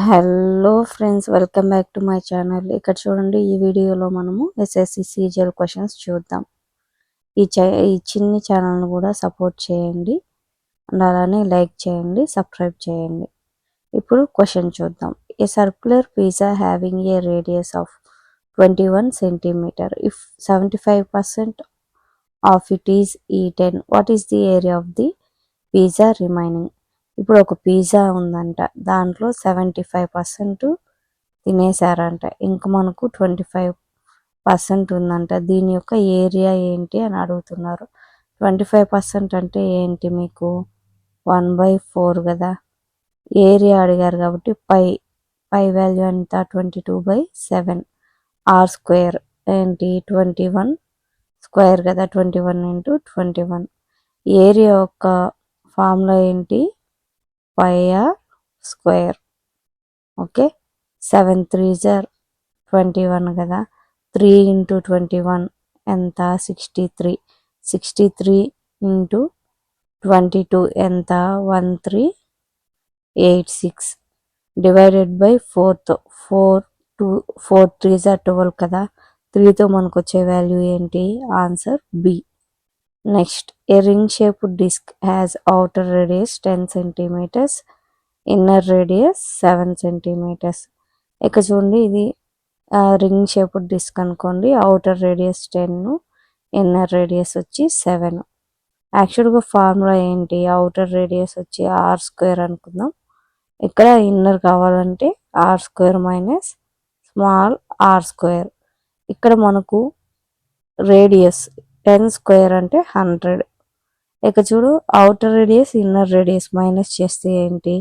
Hello friends, welcome back to my channel. ఇక్కడ చూడండి, ఈ వీడియోలో మనము ఎస్ఎస్సి సిజిఎల్ క్వశ్చన్స్ చూద్దాం. ఈ చిన్ని ఛానల్ను కూడా సపోర్ట్ చేయండి అండ్ అలానే లైక్ చేయండి, సబ్స్క్రైబ్ చేయండి. ఇప్పుడు క్వశ్చన్ చూద్దాం. A circular pizza having a radius of 21 centimetre if 75% of it is eaten, what is the area of the pizza remaining? ఇప్పుడు ఒక పిజ్జా ఉందంట, దాంట్లో 75% తినేసారంట, ఇంకా మనకు 25% ఉందంట. దీని యొక్క ఏరియా ఏంటి అని అడుగుతున్నారు. 25% అంటే ఏంటి? మీకు 1/4 కదా. ఏరియా అడిగారు కాబట్టి పై వాల్యూ ఎంత? 22/7. ఆర్ స్క్వేర్ ఏంటి? 21 స్క్వేర్ కదా, 21 × 21. ఏరియా యొక్క ఫార్ములా ఏంటి? πr square. Okay, 7 3s are 21 కదా. 3 × 21 ఎంత? 63. 63 × 22 ఎంత? 1386 డివైడెడ్ బై 4తో 4 3s are 12 కదా. 3తో మనకు వచ్చే వాల్యూ ఏంటి? Answer B. Next, a ring shaped disc has outer radius 10 centimetres, inner radius 7 centimetres. ఇక చూడండి, ఇది రింగ్ షేప్డ్ డిస్క్ అనుకోండి. అవుటర్ రేడియస్ 10, ఇన్నర్ రేడియస్ వచ్చి 7. యాక్చువల్గా ఫార్ములా ఏంటి? అవుటర్ రేడియస్ వచ్చి ఆర్ స్క్వేర్ అనుకుందాం. ఇక్కడ ఇన్నర్ కావాలంటే R square minus small R square. ఇక్కడ మనకు రేడియస్ 10 స్క్వేర్ అంటే 100. ఇక చూడు, outer radius inner radius minus చేస్తే ఏంటి?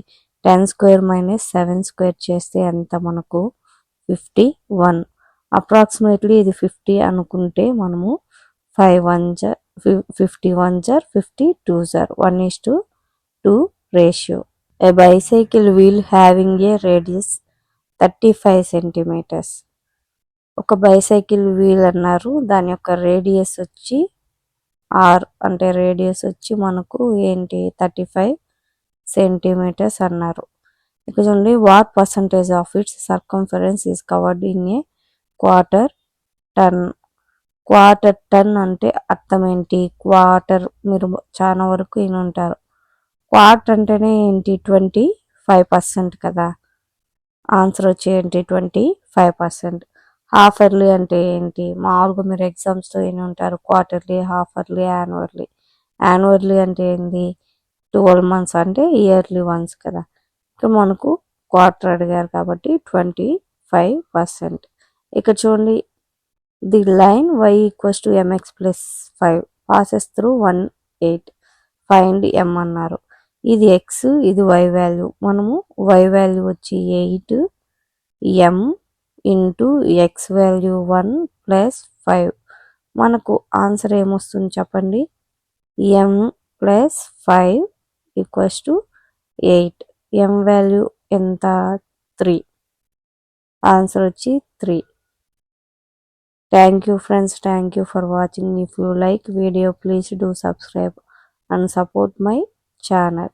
10 స్క్వేర్ మైనస్ 7 స్క్వేర్ చేస్తే ఎంత? మనకు 51. అప్రాక్సిమేట్లీ ఇది 50 అనుకుంటే మనము 5 1s are 51s are 52s are 1:2 ratio. A bicycle wheel having a radius 35 centimetres. ఒక బైసైకిల్ వీల్ అన్నారు, దాని యొక్క రేడియస్ వచ్చి ఆర్ అంటే రేడియస్ వచ్చి మనకు ఏంటి? 35 సెంటీమీటర్స్ అన్నారు. ఇక చూడండి, what percentage of its circumference is covered in a quarter turn. Quarter turn అంటే అర్థం ఏంటి? క్వార్టర్ మీరు చాలా వరకు విని ఉంటారు. క్వార్టర్ అంటేనే ఏంటి? 25% కదా. ఆన్సర్ వచ్చి ఏంటి? 25%. హాఫ్ ఇయర్లీ అంటే ఏంటి? మామూలుగా మీరు ఎగ్జామ్స్తో విని ఉంటారు, quarterly, half yearly, annually. Annually అంటే ఏంటి? 12 months అంటే ఇయర్లీ వన్స్ కదా. ఇక్కడ మనకు క్వార్టర్ అడిగారు కాబట్టి 25%. ఇక్కడ చూడండి, the line y = mx + 5 passes through 1 8. Find m అన్నారు. ఇది x, ఇది y వాల్యూ. మనము y వాల్యూ వచ్చి 8, m ఇంటూ x వాల్యూ 1 + 5. మనకు ఆన్సర్ ఏమొస్తుంది చెప్పండి? m + 5 = 8. m వాల్యూ ఎంత? 3. ఆన్సర్ వచ్చి 3. Thank you friends, thank you for watching. If you like video, please do subscribe and support my channel.